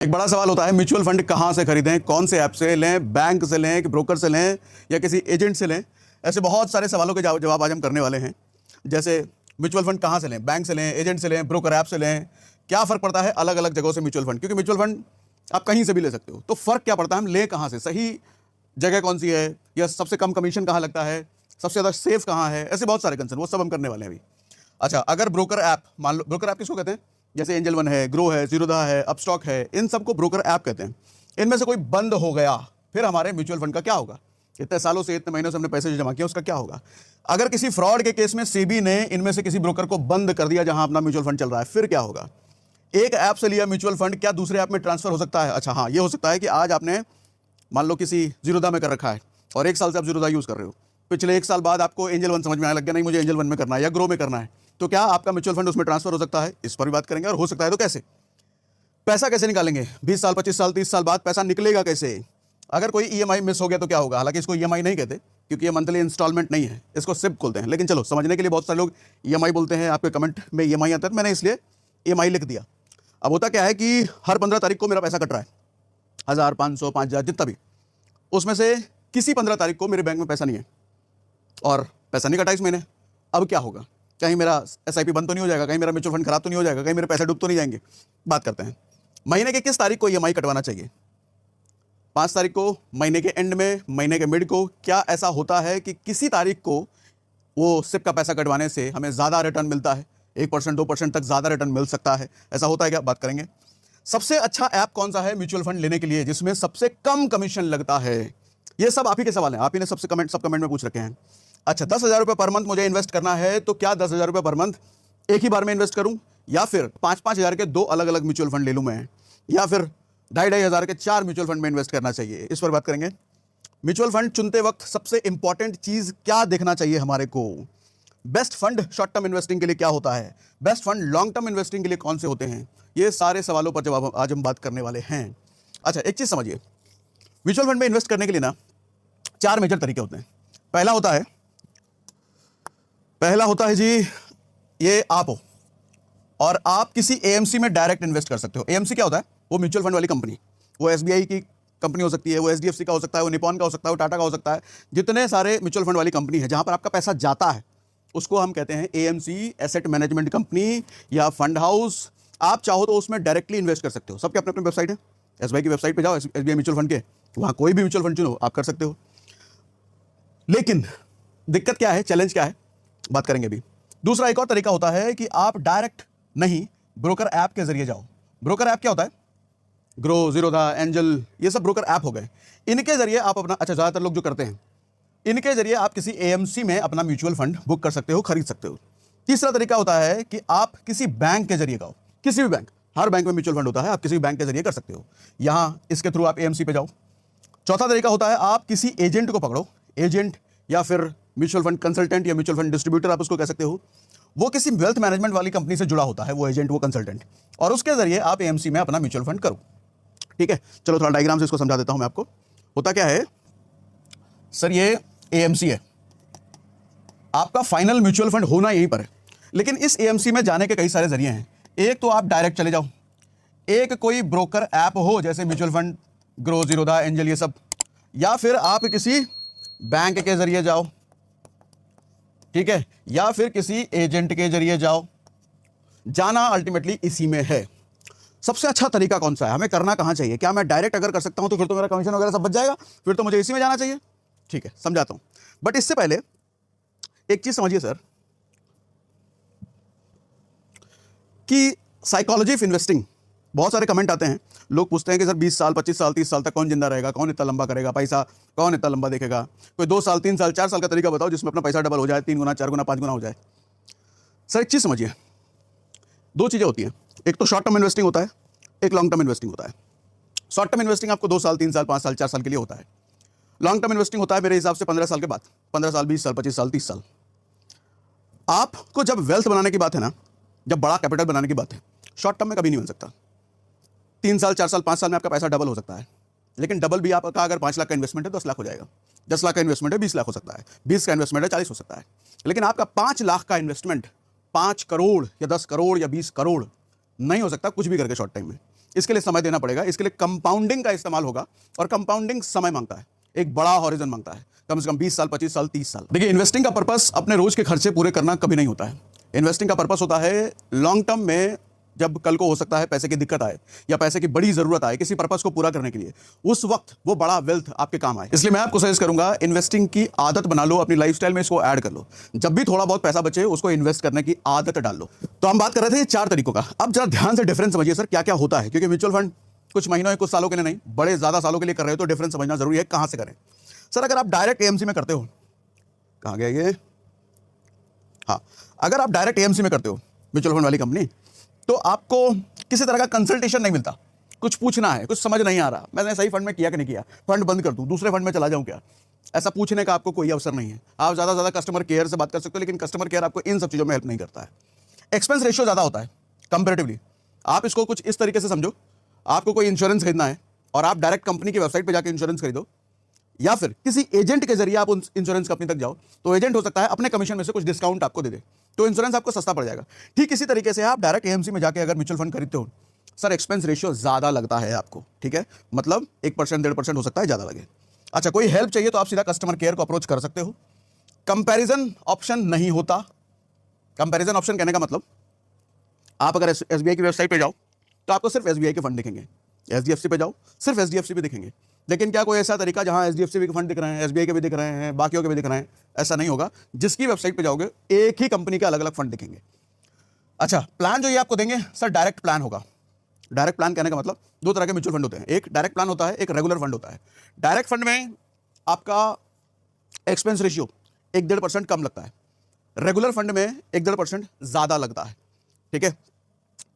एक बड़ा सवाल होता है म्यूचुअल फंड कहाँ से खरीदें, कौन से ऐप से लें, बैंक से लें कि ब्रोकर से लें या किसी एजेंट से लें। ऐसे बहुत सारे सवालों के जवाब आज हम करने वाले हैं। जैसे म्यूचुअल फंड कहाँ से लें, बैंक से लें, एजेंट से लें, ब्रोकर ऐप से लें, क्या फ़र्क पड़ता है अलग अलग जगहों से म्यूचुअल फंड, क्योंकि म्यूचुअल फंड आप कहीं से भी ले सकते हो। तो फ़र्क क्या पड़ता है, हम लें कहाँ से, सही जगह कौन सी है, या सबसे कम कमीशन कहाँ लगता है, सबसे ज़्यादा सेफ कहाँ है, ऐसे बहुत सारे कंसर्न, वो सब हम करने वाले हैं अभी। अच्छा, अगर ब्रोकर ऐप, मान लो ब्रोकर ऐप किसको कहते हैं, जैसे एंजल वन है, ग्रो है, जीरोधा है, अपस्टॉक है, इन सबको ब्रोकर ऐप कहते हैं। इनमें से कोई बंद हो गया, फिर हमारे म्यूचुअल फंड का क्या होगा? इतने सालों से, इतने महीनों से हमने पैसे जो जमा किया, उसका क्या होगा? अगर किसी फ्रॉड के केस में सेबी ने इनमें से किसी ब्रोकर को बंद कर दिया जहां अपना म्यूचुअल फंड चल रहा है, फिर क्या होगा? एक ऐप से लिया म्यूचुअल फंड क्या दूसरे ऐप में ट्रांसफर हो सकता है? अच्छा हाँ, ये हो सकता है कि आज आपने मान लो किसी जीरोधा में कर रखा है और 1 साल से आप जीरोधा यूज़ कर रहे हो, पिछले 1 साल बाद आपको एंजल वन समझ में आने लग गया, नहीं मुझे एंजल वन में करना है या ग्रो में करना है, तो क्या आपका म्यूचुअल फंड उसमें ट्रांसफर हो सकता है? इस पर भी बात करेंगे। और हो सकता है तो कैसे, पैसा कैसे निकालेंगे, 20 साल 25 साल 30 साल बाद पैसा निकलेगा कैसे? अगर कोई ईएमआई मिस हो गया तो क्या होगा? हालांकि इसको ईएमआई नहीं कहते क्योंकि ये मंथली इंस्टॉलमेंट नहीं है, इसको सिप बोलते हैं, लेकिन चलो समझने के लिए बहुत सारे लोग ईएमआई बोलते हैं, आपके कमेंट में ईएमआई आता है, तो मैंने इसलिए ईएमआई लिख दिया। अब होता क्या है कि हर 15 तारीख को मेरा पैसा कट रहा है, 1000 500 5000 जितना भी, उसमें से किसी 15 तारीख को मेरे बैंक में पैसा नहीं है और पैसा नहीं कटा इस महीने। अब क्या होगा? कहीं मेरा एसआईपी बंद तो नहीं हो जाएगा, कहीं मेरा म्यूचुअल फंड खराब तो नहीं हो जाएगा, कहीं मेरे पैसे डूब तो नहीं जाएंगे? बात करते हैं महीने के किस तारीख को ईएमआई कटवाना चाहिए, 5 तारीख को, महीने के एंड में, महीने के मिड को? क्या ऐसा होता है कि किसी तारीख को वो सिप का पैसा कटवाने से हमें ज़्यादा रिटर्न मिलता है, 1% 2% तक ज़्यादा रिटर्न मिल सकता है? ऐसा होता है क्या? बात करेंगे। सबसे अच्छा ऐप कौन सा है म्यूचुअल फंड लेने के लिए जिसमें सबसे कम कमीशन लगता है? ये सब आप ही के सवाल हैं, आप ही ने सब कमेंट में पूछ रखे हैं। अच्छा, 10,000 रुपये पर मंथ मुझे इन्वेस्ट करना है, तो क्या 10,000 रुपये पर मंथ एक ही बार में इन्वेस्ट करूं, या फिर 5-5 हज़ार के 2 अलग अलग म्यूचुअल फंड ले लूं मैं, या फिर 2,500 हज़ार के 4 म्यूचुअल फंड में इन्वेस्ट करना चाहिए? इस पर बात करेंगे। म्यूचुअल फंड चुनते वक्त सबसे इंपॉर्टेंट चीज़ क्या देखना चाहिए हमारे को? Best fund short term investing के लिए क्या होता है, best fund long term investing के लिए कौन से होते हैं? ये सारे सवालों पर जवाब आज हम बात करने वाले हैं। अच्छा, एक चीज़ समझिए, म्यूचुअल फंड में इन्वेस्ट करने के लिए ना 4 मेजर तरीके होते हैं। पहला होता है जी, ये आप हो और आप किसी एएमसी में डायरेक्ट इन्वेस्ट कर सकते हो। एएमसी क्या होता है? वो म्यूचुअल फंड वाली कंपनी, वो एसबीआई की कंपनी हो सकती है, वो एचडीएफसी का हो सकता है, वो निपॉन का हो सकता है, वो टाटा का हो सकता है। जितने सारे म्यूचुअल फंड वाली कंपनी है जहां पर आपका पैसा जाता है उसको हम कहते हैं एएमसी, एसेट मैनेजमेंट कंपनी या फंड हाउस। आप चाहो तो उसमें डायरेक्टली इन्वेस्ट कर सकते हो, सबके अपने अपने वेबसाइट है। एसबीआई की वेबसाइट पे जाओ, एसबीआई म्यूचुअल फंड के, वहाँ कोई भी म्यूचुअल फंड चुनो, आप कर सकते हो। लेकिन दिक्कत क्या है, चैलेंज क्या है, बात करेंगे अभी। दूसरा एक और तरीका होता है कि आप डायरेक्ट नहीं, ब्रोकर ऐप के जरिए जाओ। ब्रोकर ऐप क्या होता है? ग्रो, जीरोधा, एंजल, ये सब ब्रोकर ऐप हो गए। इनके जरिए आप अपना, अच्छा ज़्यादातर लोग जो करते हैं, इनके जरिए आप किसी एएमसी में अपना म्यूचुअल फंड बुक कर सकते हो, खरीद सकते हो। तीसरा तरीका होता है कि आप किसी बैंक के जरिए जाओ, किसी भी बैंक, हर बैंक में म्यूचुअल फंड होता है, आप किसी भी बैंक के जरिए कर सकते हो, यहाँ इसके थ्रू आप एएमसी पे जाओ। चौथा तरीका होता है आप किसी एजेंट को पकड़ो, एजेंट या फिर म्यूचुअल फंड कंसल्टेंट या म्यूचुअल फंड डिस्ट्रीब्यूटर आप उसको कह सकते हो। वो किसी वेल्थ मैनेजमेंट वाली कंपनी से जुड़ा होता है, वो एजेंट, वो कंसल्टेंट, और उसके जरिए आप एएमसी में अपना म्यूचुअल फंड करो। ठीक है, चलो थोड़ा डायग्राम से इसको समझा देता हूं मैं आपको। होता क्या है सर, ये एएमसी है, आपका फाइनल म्यूचुअल फंड होना यहीं पर है, लेकिन इस एएमसी में जाने के कई सारे जरिए हैं। एक तो आप डायरेक्ट चले जाओ, एक कोई ब्रोकर ऐप हो जैसे mutual fund, grow, Zerodha, angel, ये सब, या फिर आप किसी बैंक के जरिए जाओ, ठीक है, या फिर किसी एजेंट के जरिए जाओ। जाना अल्टीमेटली इसी में है। सबसे अच्छा तरीका कौन सा है, हमें करना कहां चाहिए? क्या मैं डायरेक्ट अगर कर सकता हूं तो फिर तो मेरा कमीशन वगैरह सब बच जाएगा, फिर तो मुझे इसी में जाना चाहिए? ठीक है, समझाता हूं, बट इससे पहले एक चीज समझिए सर, कि साइकोलॉजी ऑफ इन्वेस्टिंग, बहुत सारे कमेंट आते हैं, लोग पूछते हैं कि सर 20 साल 25 साल 30 साल तक कौन जिंदा रहेगा, कौन इतना लंबा करेगा पैसा, कौन इतना लंबा देखेगा? कोई 2 साल 3 साल 4 साल का तरीका बताओ जिसमें अपना पैसा डबल हो जाए, 3 गुना 4 गुना 5 गुना हो जाए। सर एक चीज़ समझिए, 2 चीज़ें होती हैं, एक तो शॉर्ट टर्म इन्वेस्टिंग होता है, एक लॉन्ग टर्म इन्वेस्टिंग होता है। शॉर्ट टर्म इन्वेस्टिंग आपको 2 साल 3 साल 5 साल 4 साल के लिए होता है। लॉन्ग टर्म इन्वेस्टिंग होता है मेरे हिसाब से 15 साल के बाद, 15 साल 20 साल 25 साल 30 साल। आपको जब वेल्थ बनाने की बात है ना, जब बड़ा कैपिटल बनाने की बात है, शॉर्ट टर्म में कभी नहीं बन सकता। 3 साल 4 साल 5 साल में आपका पैसा डबल हो सकता है, लेकिन डबल भी आपका अगर 5 लाख का इन्वेस्टमेंट है 10 लाख हो जाएगा, 10 लाख का इन्वेस्टमेंट है 20 लाख हो सकता है, 20 का इन्वेस्टमेंट है 40 हो सकता है। लेकिन आपका 5 लाख का इन्वेस्टमेंट 5 करोड़ या 10 करोड़ या 20 करोड़ नहीं हो सकता कुछ भी करके शॉर्ट टाइम में। इसके लिए समय देना पड़ेगा, इसके लिए कंपाउंडिंग का इस्तेमाल होगा, और कंपाउंडिंग समय मांगता है, एक बड़ा हॉरिजन मांगता है, कम से कम 20 साल, 25 साल, 30 साल। देखिए, इन्वेस्टिंग का पर्पस अपने रोज के खर्चे पूरे करना कभी नहीं होता है। इन्वेस्टिंग का पर्पस होता है लॉन्ग टर्म में, जब कल को हो सकता है पैसे की दिक्कत आए या पैसे की बड़ी जरूरत आए किसी पर्पस को पूरा करने के लिए, उस वक्त वो बड़ा वेल्थ आपके काम आए। इसलिए मैं आपको सजेस्ट करूंगा, इन्वेस्टिंग की आदत बना लो, अपनी लाइफस्टाइल में इसको ऐड कर लो। जब भी थोड़ा बहुत पैसा बचे उसको इन्वेस्ट करने की आदत डाल लो। तो हम बात कर रहे थे 4 तरीकों का। अब जरा ध्यान से डिफरेंस समझिए सर, क्या क्या होता है, क्योंकि म्यूचुअल फंड कुछ महीनों या कुछ सालों के लिए नहीं, बड़े ज्यादा सालों के लिए कर रहे हो तो डिफरेंस समझना जरूरी है। कहां से करें सर? अगर आप डायरेक्ट एएमसी में करते हो, कहां गया ये, हाँ, अगर आप डायरेक्ट एएमसी में करते हो, म्यूचुअल फंड वाली कंपनी, तो आपको किसी तरह का कंसल्टेशन नहीं मिलता। कुछ पूछना है, कुछ समझ नहीं आ रहा, मैंने सही फंड में किया कि नहीं किया, फंड बंद कर दूं, दूसरे फंड में चला जाऊं क्या, ऐसा पूछने का आपको कोई अवसर नहीं है। आप ज़्यादा से ज़्यादा कस्टमर केयर से बात कर सकते हो, लेकिन कस्टमर केयर आपको इन सब चीज़ों में हेल्प नहीं करता है। एक्सपेंस रेशियो ज़्यादा होता है कंपेरेटिवली। आप इसको कुछ इस तरीके से समझो, आपको कोई इंश्योरेंस खरीदना है और आप डायरेक्ट कंपनी की वेबसाइट पर जाकर इंश्योरेंस खरीदो, या फिर किसी एजेंट के जरिए आप उन इंश्योरेंस कंपनी तक जाओ, तो एजेंट हो सकता है अपने कमीशन में से कुछ डिस्काउंट आपको दे दे, तो इंश्योरेंस आपको सस्ता पड़ जाएगा। ठीक इसी तरीके से आप डायरेक्ट एएमसी में जाके अगर म्यूचुअल फंड खरीदते हो, सर एक्सपेंस रेशियो ज़्यादा लगता है आपको, ठीक है, मतलब 1%, 1.5% हो सकता है ज़्यादा लगे। अच्छा, कोई हेल्प चाहिए तो आप सीधा कस्टमर केयर को अप्रोच कर सकते हो। कंपैरिजन ऑप्शन नहीं होता। कंपैरिजन ऑप्शन कहने का मतलब, आप अगर एसबीआई की वेबसाइट पे जाओ तो आपको सिर्फ एसबीआई के फंड दिखेंगे, एचडीएफसी पे जाओ सिर्फ एचडीएफसी पे दिखेंगे, लेकिन क्या कोई ऐसा तरीका जहां एचडीएफसी के फंड दिख रहे हैं, एसबीआई के भी दिख रहे हैं, बाकियों के भी दिख रहे हैं? ऐसा नहीं होगा। जिसकी वेबसाइट पे जाओगे एक ही कंपनी के अलग अलग फंड दिखेंगे। अच्छा, प्लान जो ये आपको देंगे सर डायरेक्ट प्लान होगा। डायरेक्ट प्लान कहने का मतलब, 2 तरह के म्यूचुअल फंड होते हैं, एक डायरेक्ट प्लान होता है, एक रेगुलर फंड होता है। डायरेक्ट फंड में आपका एक्सपेंस रेशियो 1-1.5% कम लगता है, रेगुलर फंड में 1-1.5% ज्यादा लगता है, ठीक है।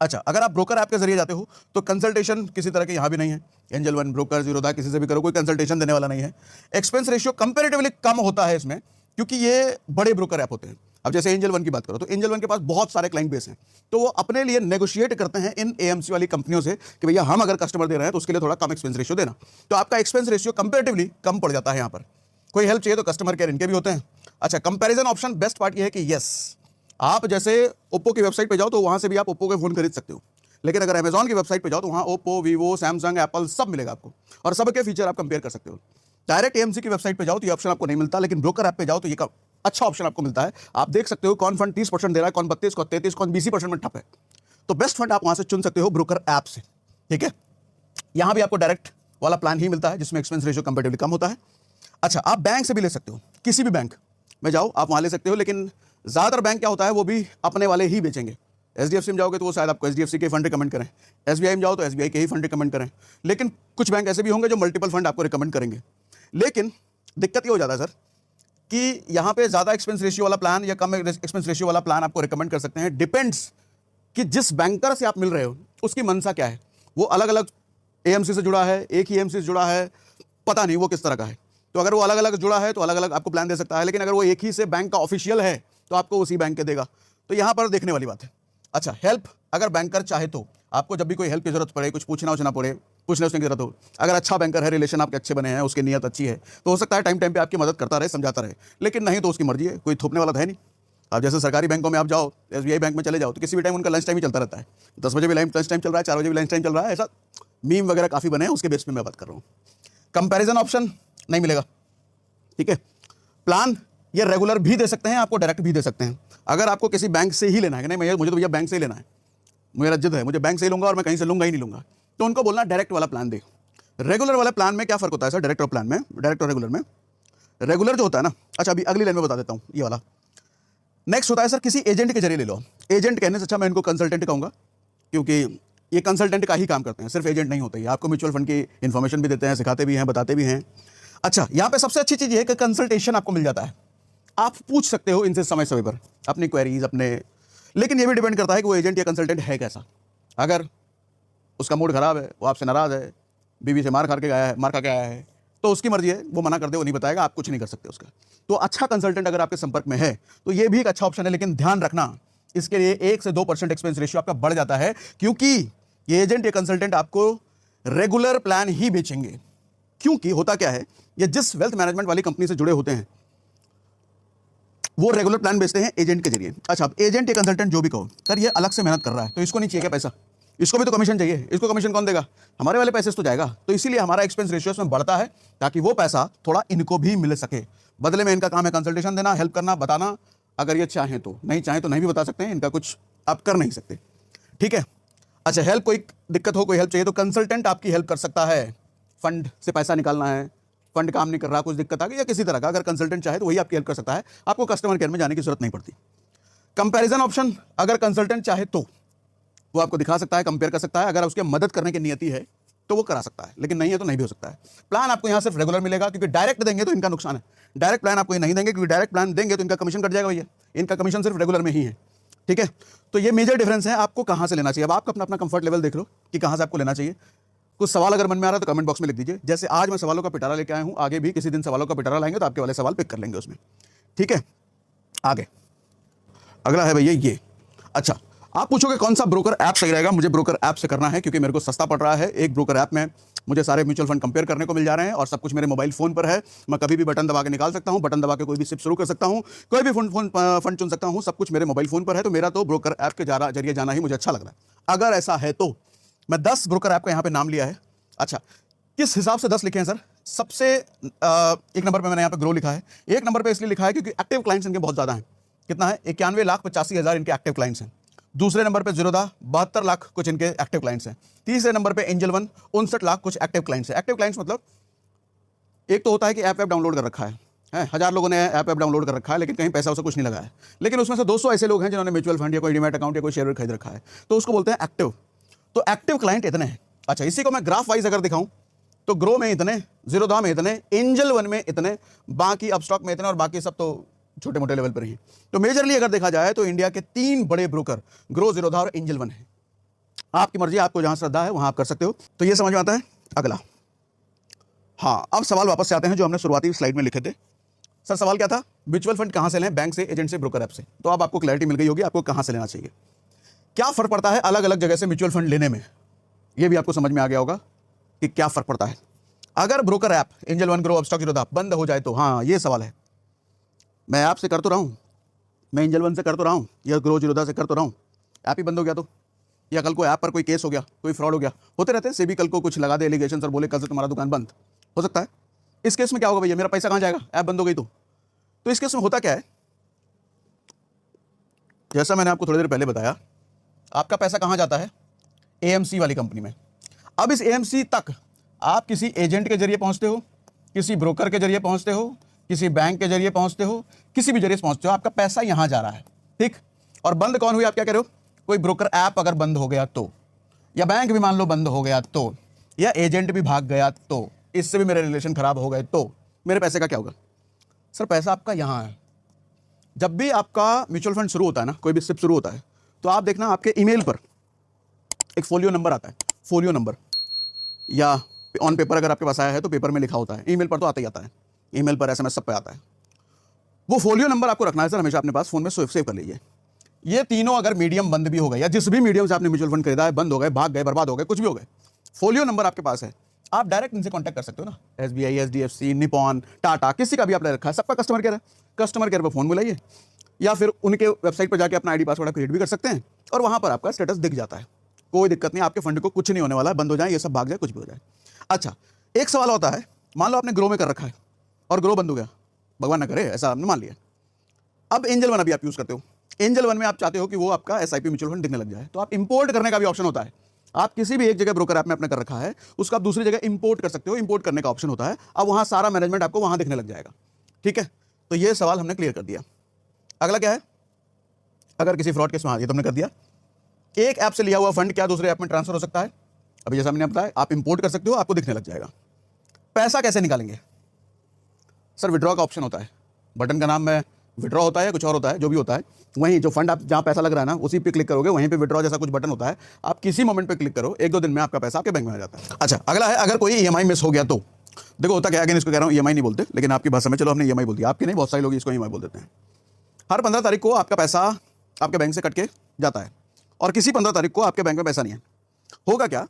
अच्छा, अगर आप ब्रोकर ऐप के जरिए जाते हो तो कंसल्टेशन किसी तरह के यहां भी नहीं है। एंजल वन, ब्रोकर, जीरोधा, किसी से भी करो, कोई कंसल्टेशन देने वाला नहीं है। एक्सपेंस रेशियो कंपैरेटिवली कम होता है इसमें, क्योंकि ये बड़े ब्रोकर ऐप होते हैं। अब जैसे एंजल वन की बात करो तो एंजल वन के पास बहुत सारे क्लाइंट बेस हैं, तो वो अपने लिए नेगोशिएट करते हैं इन एएमसी वाली कंपनियों से कि भैया हम अगर कस्टमर दे रहे हैं तो उसके लिए थोड़ा कम एक्सपेंस रेशियो देना, तो आपका एक्सपेंस रेशियो कंपैरेटिवली कम पड़ जाता है। यहाँ पर कोई हेल्प चाहिए तो कस्टमर केयर इनके भी होते हैं। अच्छा, कंपैरिजन ऑप्शन बेस्ट पार्ट ये है कि यस, आप जैसे ओप्पो की वेबसाइट पे जाओ तो वहां से भी आप ओप्पो के फोन खरीद सकते हो, लेकिन अगर अमेजॉन की वेबसाइट पे जाओ तो वहां ओप्पो, वीवो, सैमसंग, एप्पल सब मिलेगा आपको, और सबके फीचर आप कंपेयर कर सकते हो। डायरेक्ट एएमसी की वेबसाइट पे जाओ तो ये ऑप्शन आपको नहीं मिलता, लेकिन ब्रोकर ऐप पे जाओ तो ये अच्छा ऑप्शन आपको मिलता है। आप देख सकते हो कौन फंड 30% दे रहा है, कौन 32, कौन 33, कौन 20% में ठप है, तो बेस्ट फंड आप वहां से चुन सकते हो ब्रोकर ऐप से, ठीक है। यहां भी आपको डायरेक्ट वाला प्लान ही मिलता है जिसमें एक्सपेंस रेशियो कंपेरेटिवली कम होता है। अच्छा, आप बैंक से भी ले सकते हो, किसी भी बैंक में जाओ आप वहां ले सकते हो, लेकिन ज़्यादातर बैंक क्या होता है वो भी अपने वाले ही बेचेंगे। एचडीएफसी में जाओगे तो वो शायद आपको एचडीएफसी के फंड रिकमेंड करें, एसबीआई में जाओ तो एसबीआई के ही फंड रिकमेंड करें, लेकिन कुछ बैंक ऐसे भी होंगे जो मल्टीपल फंड आपको रिकमेंड करेंगे। लेकिन दिक्कत ये हो जाता है सर कि यहाँ पे ज़्यादा एक्सपेंस रेशियो वाला प्लान या कम एक्सपेंस रेशियो वाला प्लान आपको रिकमेंड कर सकते हैं, डिपेंड्स कि जिस बैंकर से आप मिल रहे हो उसकी मंशा क्या है। वो अलग अलग एएमसी से जुड़ा है, एक ही एएमसी से जुड़ा है, पता नहीं वो किस तरह का है। तो अगर वो अलग अलग जुड़ा है तो अलग अलग आपको प्लान दे सकता है, लेकिन अगर वो एक ही से बैंक का ऑफिशियल है तो आपको उसी बैंक के देगा। तो यहाँ पर देखने वाली बात है। अच्छा, हेल्प अगर बैंकर चाहे तो आपको जब भी कोई हेल्प की जरूरत पड़े, कुछ पूछना पड़े, पूछने उसने की जरूरत हो, अगर अच्छा बैंकर है, रिलेशन आपके अच्छे बने हैं, उसकी नीयत अच्छी है, तो हो सकता है टाइम टाइम पे आपकी मदद करता रहे, समझाता रहे, लेकिन नहीं तो उसकी मर्जी है, कोई थोपने वाला है नहीं। आप जैसे सरकारी बैंकों में आप जाओ, एसबीआई बैंक में चले जाओ तो किसी भी टाइम उनका लंच टाइम ही चलता रहता है, 10 बजे भी लंच टाइम चल रहा है, 4 बजे भी लंच टाइम चल रहा है, ऐसा मीम वगैरह काफ़ी बने हैं, उसके बेस पे मैं बात कर रहा हूँ। कंपैरिजन ऑप्शन नहीं मिलेगा, ठीक है। प्लान ये रेगुलर भी दे सकते हैं, आपको डायरेक्ट भी दे सकते हैं। अगर आपको किसी बैंक से ही लेना है कि नहीं मुझे तो भैया बैंक से ही लेना है, मेरा जिद है, मुझे बैंक से ही लूंगा और मैं कहीं से लूंगा ही नहीं लूंगा, तो उनको बोलना डायरेक्ट वाला प्लान दे। रेगुलर वाले प्लान में क्या फर्क होता है सर डायरेक्ट और प्लान में, डायरेक्ट और रेगुलर में? रेगुलर जो होता है ना, अच्छा अभी अगली लाइन में बता देता हूँ ये वाला। नेक्स्ट होता है सर किसी एजेंट के जरिए ले लो। एजेंट कहने से अच्छा मैं इनको कंसल्टेंट कहूँगा, क्योंकि ये कंसल्टेंट का ही काम करते हैं, सिर्फ एजेंट नहीं होते, आपको म्यूचुअल फंड की इन्फॉर्मेशन भी देते हैं, सिखाते भी हैं, बताते भी हैं। अच्छा, यहाँ पे सबसे अच्छी चीज़ ये है कि कंसल्टेशन आपको मिल जाता है, आप पूछ सकते हो इनसे समय समय पर अपनी क्वेरीज अपने, लेकिन ये भी डिपेंड करता है कि वो एजेंट या कंसल्टेंट है कैसा। अगर उसका मूड खराब है, वो आपसे नाराज़ है, बीवी से मार खा के आया है, तो उसकी मर्जी है, वो मना कर दे, वो नहीं बताएगा, आप कुछ नहीं कर सकते उसका। तो अच्छा कंसल्टेंट अगर आपके संपर्क में है तो ये भी एक अच्छा ऑप्शन है, लेकिन ध्यान रखना इसके लिए 1 से 2% एक्सपेंस रेशियो आपका बढ़ जाता है, क्योंकि ये एजेंट या कंसल्टेंट आपको रेगुलर प्लान ही बेचेंगे। क्योंकि होता क्या है, ये जिस वेल्थ मैनेजमेंट वाली कंपनी से जुड़े होते हैं वो रेगुलर प्लान बेचते हैं एजेंट के जरिए। अच्छा, अब एजेंट या कंसल्टेंट जो भी कहो सर ये अलग से मेहनत कर रहा है तो इसको नहीं चाहिए क्या पैसा, इसको भी तो कमीशन चाहिए, इसको कमीशन कौन देगा? हमारे वाले पैसे से तो जाएगा। तो इसीलिए हमारा एक्सपेंस रेशियो में बढ़ता है ताकि वो पैसा थोड़ा इनको भी मिल सके। बदले में इनका काम है कंसल्टेशन देना, हेल्प करना, बताना, अगर ये चाहें तो। नहीं चाहें तो नहीं भी बता सकते हैं, इनका कुछ आप कर नहीं सकते, ठीक है। अच्छा, हेल्प, कोई दिक्कत हो, कोई हेल्प चाहिए तो कंसल्टेंट आपकी हेल्प कर सकता है। फंड से पैसा निकालना है, फंड काम नहीं कर रहा, कुछ दिक्कत आ गई या किसी तरह का, अगर कंसल्टेंट चाहे तो वही आपकी हेल्प कर सकता है। आपको कस्टमर केयर में जाने की जरूरत नहीं पड़ती। कंपैरिजन ऑप्शन, अगर कंसल्टेंट चाहे तो वो आपको दिखा सकता है, कंपेयर कर सकता है। अगर उसके मदद करने की नियति है तो वो करा सकता है, लेकिन नहीं है तो नहीं भी हो सकता है। प्लान आपको यहाँ सिर्फ रेगुलर मिलेगा, क्योंकि डायरेक्ट देंगे तो इनका नुकसान है। डायरेक्ट प्लान आपको ये नहीं देंगे, क्योंकि डायरेक्ट प्लान देंगे तो इनका कमीशन कट जाएगा भैया। इनका कमीशन सिर्फ रेगुलर में ही है, ठीक है। तो ये मेजर डिफरेंस है आपको कहाँ से लेना चाहिए। अब आप अपना अपना कंफर्ट लेवल देख लो कि कहाँ से आपको लेना चाहिए। कुछ सवाल अगर मन में आ रहा है तो कमेंट बॉक्स में लिख दीजिए। जैसे आज मैं सवालों का पिटारा लेके आया हूँ, आगे भी किसी दिन सवालों का पिटारा लाएंगे तो आपके वाले सवाल पिक कर लेंगे उसमें, ठीक है। आगे अगला है भैया ये। अच्छा, आप पूछोगे कौन सा ब्रोकर ऐप सही रहेगा। मुझे ब्रोकर ऐप से करना है क्योंकि मेरे को सस्ता पड़ रहा है। एक ब्रोकर ऐप में मुझे सारे म्यूचुअल फंड कंपेयर करने को मिल जा रहे हैं और सब कुछ मेरे मोबाइल फोन पर है। मैं कभी भी बटन दबा के निकाल सकता हूं, बटन दबा के कोई भी सिप शुरू कर सकता हूं, कोई भी फंड चुन सकता हूं। सब कुछ मेरे मोबाइल फोन पर है। तो मेरा तो ब्रोकर ऐप के जरिए जाना ही मुझे अच्छा लग रहा है। अगर ऐसा है तो मैं 10 ब्रोकर ऐप का यहाँ पे नाम लिया है। अच्छा, किस हिसाब से 10 लिखे हैं सर? सबसे एक नंबर पे मैंने यहाँ पे ग्रो लिखा है। एक नंबर पे इसलिए लिखा है क्योंकि एक्टिव क्लाइंट्स इनके बहुत ज़्यादा हैं। कितना है? 91,85,000 इनके एक्टिव क्लाइंट्स हैं। दूसरे नंबर पे जीरोधा 72 लाख कुछ इनके एक्टिव क्लाइंट्स हैं। तीसरे नंबर पे एंजल वन 59 लाख कुछ एक्टिव क्लाइंट्स हैं। एक्टिव क्लाइंट्स मतलब एक तो होता है कि ऐप डाउनलोड कर रखा है, हज़ार लोगों ने ऐप डाउनलोड कर रखा है लेकिन कहीं पैसा उसे कुछ नहीं लगा है। लेकिन उसमें से 200 ऐसे लोग हैं जिन्होंने म्यूचुअल फंड या कोई डीमैट अकाउंट या कोई शेयर खरीद रखा है, तो उसको बोलते हैं एक्टिव। तो एक्टिव क्लाइंट इतने हैं। अच्छा, इसी को मैं ग्राफ वाइज अगर दिखाऊं तो ग्रो में इतने, जीरोधा में इतने, एंजल वन में इतने, बाकी अपस्टॉक में इतने और बाकी सब तो छोटे मोटे लेवल पर ही। तो मेजरली अगर देखा जाए तो इंडिया के 3 बड़े ब्रोकर ग्रो, जीरोधा और एंजल वन है। आपकी मर्जी, आपको जहां श्रद्धा है वहां आप कर सकते हो। तो ये समझ में आता है। अगला, हाँ, अब सवाल वापस से आते हैं जो हमने शुरुआती स्लाइड में लिखे थे। सर सवाल क्या था? म्यूचुअल फंड कहां से लें, बैंक से, एजेंट से, ब्रोकर ऐप से। तो अब आपको क्लैरिटी मिल गई होगी आपको कहां से लेना चाहिए, क्या फर्क पड़ता है अलग अलग जगह से म्यूचुअल फंड लेने में। यह भी आपको समझ में आ गया होगा कि क्या फर्क पड़ता है। अगर broker app angel one, grow, Upstox, Zerodha बंद हो जाए तो, हाँ ये सवाल है, मैं ऐप से कर तो रहा हूँ, मैं एंजल वन से कर तो रहा हूँ, या ग्रो जीरोधा से कर तो रहा हूँ, ऐप ही बंद हो गया तो, या कल को ऐप पर कोई केस हो गया, कोई फ्रॉड हो गया, होते रहते हैं। सेबी कल को कुछ लगा दे एलिगेशन और बोले कल से तुम्हारा दुकान बंद हो सकता है। इस केस में क्या होगा भैया? मेरा पैसा कहाँ जाएगा? ऐप बंद हो गई तो इस केस में होता क्या है, जैसा मैंने आपको थोड़ी देर पहले बताया, आपका पैसा कहाँ जाता है? एएमसी वाली कंपनी में। अब इस एएमसी तक आप किसी एजेंट के जरिए पहुंचते हो, किसी ब्रोकर के जरिए पहुंचते हो, किसी बैंक के जरिए पहुंचते हो, किसी भी जरिए से पहुंचते हो, आपका पैसा यहां जा रहा है, ठीक। और बंद कौन हुई? आप क्या कह रहे हो? कोई ब्रोकर ऐप अगर बंद हो गया तो, या बैंक भी मान लो बंद हो गया तो, या एजेंट भी भाग गया तो, इससे भी मेरे रिलेशन खराब हो गए तो मेरे पैसे का क्या होगा? सर पैसा आपका यहाँ है। जब भी आपका म्यूचुअल फंड शुरू होता है ना, कोई भी सिप शुरू होता है, तो आप देखना आपके ईमेल पर एक फोलियो नंबर आता है, फोलियो नंबर, या ऑन पेपर अगर आपके पास आया है तो पेपर में लिखा होता है, ईमेल पर तो आता ही आता है, ईमेल पर, एसएमएस सब पे आता है। वो फोलियो नंबर आपको रखना है सर हमेशा अपने पास, फोन में सेव कर लीजिए। ये तीनों अगर मीडियम बंद भी हो गए, या जिस भी मीडियम से आपने म्यूचुअल फंड खरीदा है बंद हो गए, भाग गए, बर्बाद हो गए, कुछ भी हो गए, फोलियो नंबर आपके पास है, आप डायरेक्ट इनसे कांटेक्ट कर सकते हो ना। एसबीआई, एचडीएफसी, निपॉन, टाटा, किसी का भी आपने रखा है, सबका कस्टमर केयर है। कस्टमर केयर पर फोन मिलाइए, या फिर उनके वेबसाइट पर जाकर अपना आईडी पासवर्ड क्रिएट भी कर सकते हैं और वहां पर आपका स्टेटस दिख जाता है। कोई दिक्कत नहीं, आपके फंड को कुछ नहीं होने वाला है, बंद हो जाए, ये सब भाग जाए, कुछ भी हो जाए। अच्छा, एक सवाल होता है, मान लो आपने ग्रो में कर रखा है और ग्रो बंद हो गया, भगवान ना करे ऐसा आपने मान लिया। अब एंजल वन अभी आप यूज करते हो, एंजल वन में आप चाहते हो कि वो आपका एसआईपी म्यूचुअल फंड दिखने लग जाए, तो आप इंपोर्ट करने का भी ऑप्शन होता है। आप किसी भी एक जगह ब्रोकर ऐप में अपने कर रखा है, उसको आप दूसरी जगह इंपोर्ट कर सकते हो, इंपोर्ट करने का ऑप्शन होता है। अब वहां सारा मैनेजमेंट आपको वहां दिखने लग जाएगा, ठीक है। तो ये सवाल हमने क्लियर कर दिया। अगला क्या है? अगर किसी फ्रॉड केस में, हाँ ये तो हमने कर दिया। एक ऐप से लिया हुआ फंड क्या दूसरे ऐप में ट्रांसफर हो सकता है? अभी जैसा मैंने बताया, आप इंपोर्ट कर सकते हो, आपको दिखने लग जाएगा। पैसा कैसे निकालेंगे? सर विड्रॉ का ऑप्शन होता है, बटन का नाम में विड्रॉ होता है, कुछ और होता है, जो भी होता है, वहीं जो फंड आप जहाँ पैसा लग रहा है ना, उसी पे क्लिक करोगे, वहीं पे विड्रॉ जैसा कुछ बटन होता है, आप किसी मोमेंट पे क्लिक करो, 1-2 दिन में आपका पैसा आपके बैंक में आ जाता है। अच्छा, अगला है, अगर कोई ईएमआई मिस हो गया तो देखो होता क्या है, इसको कह रहा हूँ, ईएमआई नहीं बोलते, लेकिन आपकी भाषा में चलो हमने ईएमआई बोल दिया, आपके नहीं, बहुत सारे लोग इसको ईएमआई बोल देते हैं। हर 15 तारीख को आपका पैसा आपके बैंक से कट के जाता है और किसी 15 तारीख को आपके बैंक में पैसा नहीं है। होगा क्या?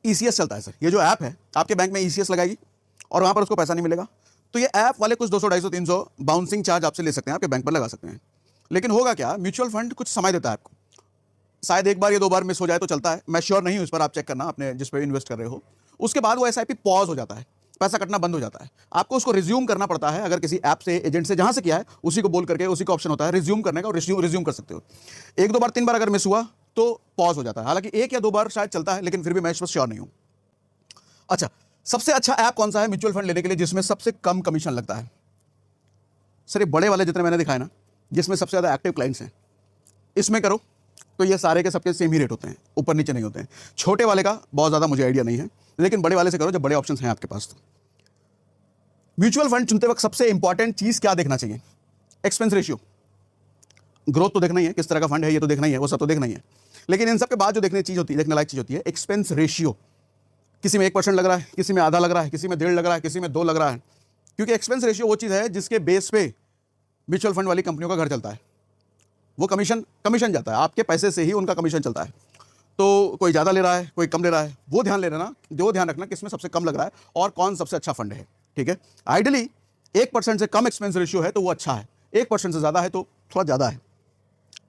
ईसीएस चलता है सर, ये जो ऐप है आपके बैंक में ईसीएस लगाएगी और वहाँ पर उसको पैसा नहीं मिलेगा, तो ये ऐप वाले कुछ 200, 250, 300 बाउंसिंग चार्ज आपसे ले सकते हैं, आपके बैंक पर लगा सकते हैं। लेकिन होगा क्या? म्यूचुअल फंड कुछ समय देता है आपको, शायद एक बार या 2 बार मिस हो जाए तो चलता है, मैं श्योर नहीं हूं इस पर, आप चेक करना अपने जिस पे इन्वेस्ट कर रहे हो। उसके बाद वो एसआईपी पॉज हो जाता है, पैसा कटना बंद हो जाता है। आपको उसको रिज्यूम करना पड़ता है, अगर किसी ऐप से, एजेंट से, जहां से किया है उसी को बोल करके, उसी का ऑप्शन होता है रिज्यूम करने का, और रिज्यूम कर सकते हो। 1-2 बार 3 बार अगर मिस हुआ तो पॉज हो जाता है। हालांकि 1 या 2 बार शायद चलता है, लेकिन फिर भी मैं इस पर श्योर नहीं हूं। अच्छा, सबसे अच्छा ऐप कौन सा है म्यूचुअल फंड लेने के लिए जिसमें सबसे कम कमीशन लगता है? सर ये बड़े वाले जितने मैंने दिखाए ना, जिसमें सबसे ज़्यादा एक्टिव क्लाइंट्स हैं, इसमें करो तो ये सारे के सबके सेम ही रेट होते हैं, ऊपर नीचे नहीं होते हैं। छोटे वाले का बहुत ज़्यादा मुझे आइडिया नहीं है, लेकिन बड़े वाले से करो जब बड़े ऑप्शंस हैं आपके पास। तो म्यूचुअल फंड चुनते वक्त सबसे इंपॉर्टेंट चीज़ क्या देखना चाहिए? Expense ratio. ग्रोथ तो देखना ही है, किस तरह का फंड है ये तो देखना ही है, वो सब तो देखना ही है, लेकिन इन सब के बाद जो देखने लायक चीज़ होती है एक्सपेंस रेशियो। किसी में 1% लग रहा है, किसी में आधा लग रहा है, किसी में 1.5 लग रहा है, किसी में 2 लग रहा है, क्योंकि एक्सपेंस रेशियो वो चीज़ है जिसके बेस पे म्यूचुअल फंड वाली कंपनियों का घर चलता है। वो कमीशन जाता है, आपके पैसे से ही उनका कमीशन चलता है। तो कोई ज़्यादा ले रहा है, कोई कम ले रहा है, वो ध्यान रखना किसमें सबसे कम लग रहा है और कौन सबसे अच्छा फंड है। ठीक है, आइडियली 1% से कम एक्सपेंस रेशियो है तो वो अच्छा है, 1% से ज़्यादा है तो थोड़ा ज़्यादा है।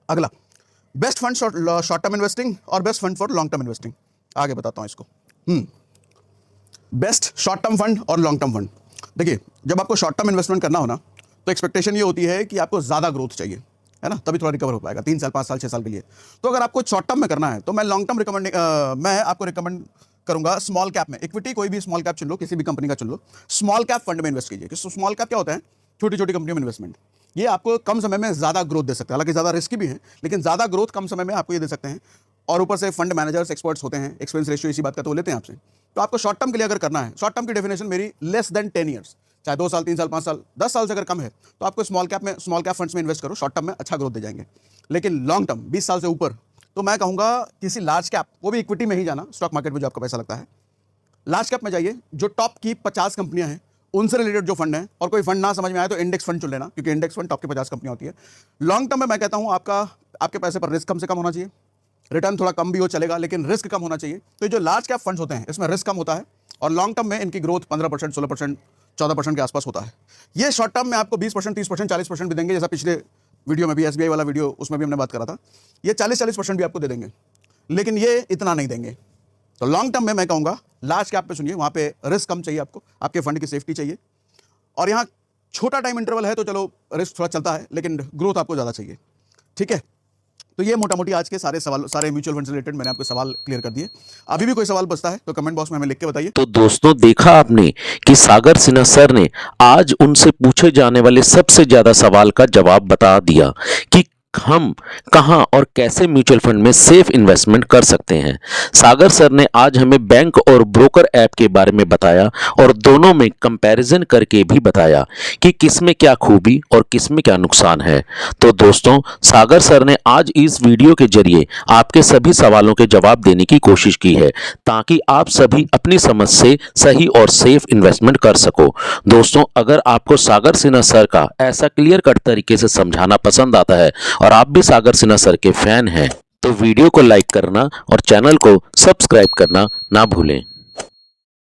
अगला, best fund short term investing और best fund for long term investing. आगे बताता हूँ इसको। बेस्ट शॉर्ट टर्म फंड और लॉन्ग टर्म फंड। देखिए, जब आपको शॉर्ट टर्म इन्वेस्टमेंट करना हो ना, तो एक्सपेक्टेशन ये होती है कि आपको ज़्यादा ग्रोथ चाहिए, है ना, तभी थोड़ा रिकवर हो पाएगा 3 साल, 5 साल, 6 साल के लिए। तो अगर आपको शॉर्ट टर्म में करना है तो मैं लॉन्ग टर्म मैं आपको रिकमेंड करूंगा स्मॉल कैप में। इक्विटी कोई भी स्मॉल कैप चुन लो, किसी भी कंपनी का चुन लो, स्मॉल कैप फंड में इन्वेस्ट कीजिए। स्मॉल कैप क्या होता है? छोटी छोटी कंपनियों में इन्वेस्टमेंट। ये आपको कम समय में ज़्यादा ग्रोथ दे सकते हैं, हालांकि ज़्यादा रिस्की भी है, लेकिन ज़्यादा ग्रोथ कम समय में आपको ये दे सकते हैं। और ऊपर से फंड मैनेजर्स एक्सपर्ट्स होते हैं, एक्सपेंस रेशियो इसी बात का तो वो लेते हैं आपसे। तो आपको शॉर्ट टर्म के लिए अगर करना है, शॉर्ट टर्म की डेफिनेशन मेरी लेस देन 10 ईयर्स, चाहे 2 साल, 3 साल, 5 साल, 10 साल से अगर कम है तो आपको स्मॉल कैप फंड्स में इन्वेस्ट करो, शॉर्ट टर्म में अच्छा ग्रोथ दे जाएंगे। लेकिन लॉन्ग टर्म 20 साल से ऊपर तो मैं कहूँगा किसी लार्ज कैप, वो भी इक्विटी में ही जाना, स्टॉक मार्केट में जो आपका पैसा लगता है, लार्ज कैप में जाइए। जो टॉप की 50 कंपनियां हैं उनसे रिलेटेड जो फंड है, और कोई फंड ना समझ में आए तो इंडेक्स फंड चुन लेना, क्योंकि इंडेक्स फंड टॉप की 50 कंपनियां होती है। लॉन्ग टर्म में मैं कहता हूँ आपके पैसे पर रिस्क कम से कम होना चाहिए, रिटर्न थोड़ा कम भी हो चलेगा, लेकिन रिस्क कम होना चाहिए। तो जो लार्ज कैप फंड्स होते हैं इसमें रिस्क कम होता है, और लॉन्ग टर्म में इनकी ग्रोथ 15%, 16%, 14% के आसपास होता है। ये शॉर्ट टर्म में आपको 20%, 30%, 40% भी देंगे, जैसा पिछले वीडियो में भी एसबीआई वाला वीडियो, उसमें भी हमने बात करा था। ये 40% भी आपको दे देंगे, लेकिन ये इतना नहीं देंगे। तो लॉन्ग टर्म में मैं कहूँगा लार्ज कैप पे सुनिए, वहाँ पे रिस्क कम चाहिए आपको, आपके फंड की सेफ्टी चाहिए। और यहाँ छोटा टाइम इंटरवल है तो चलो रिस्क थोड़ा चलता है, लेकिन ग्रोथ आपको ज़्यादा चाहिए। ठीक है, तो ये मोटा मोटी आज के सारे म्यूचुअल फंड से रिलेटेड मैंने आपको सवाल क्लियर कर दिए। अभी भी कोई सवाल बचता है तो कमेंट बॉक्स में हमें लिख के बताइए। तो दोस्तों, देखा आपने कि सागर सिन्हा सर ने आज उनसे पूछे जाने वाले सबसे ज्यादा सवाल का जवाब बता दिया कि हम कहां और कैसे म्यूचुअल फंड में सेफ इन्वेस्टमेंट कर सकते हैं। सागर सर ने आज हमें बैंक और ब्रोकर ऐप के बारे में बताया, और दोनों में कंपैरिजन करके भी बताया कि किसमें क्या खूबी और किसमें क्या नुकसान है। तो दोस्तों, सागर सर ने आज इस वीडियो के जरिए आपके सभी सवालों के जवाब देने की कोशिश की है, ताकि आप सभी अपनी समझ से सही और सेफ इन्वेस्टमेंट कर सको। दोस्तों, अगर आपको सागर सिन्हा सर का ऐसा क्लियर कट तरीके से समझाना पसंद आता है और आप भी सागर सिन्हा सर के फैन हैं, तो वीडियो को लाइक करना और चैनल को सब्सक्राइब करना ना भूलें।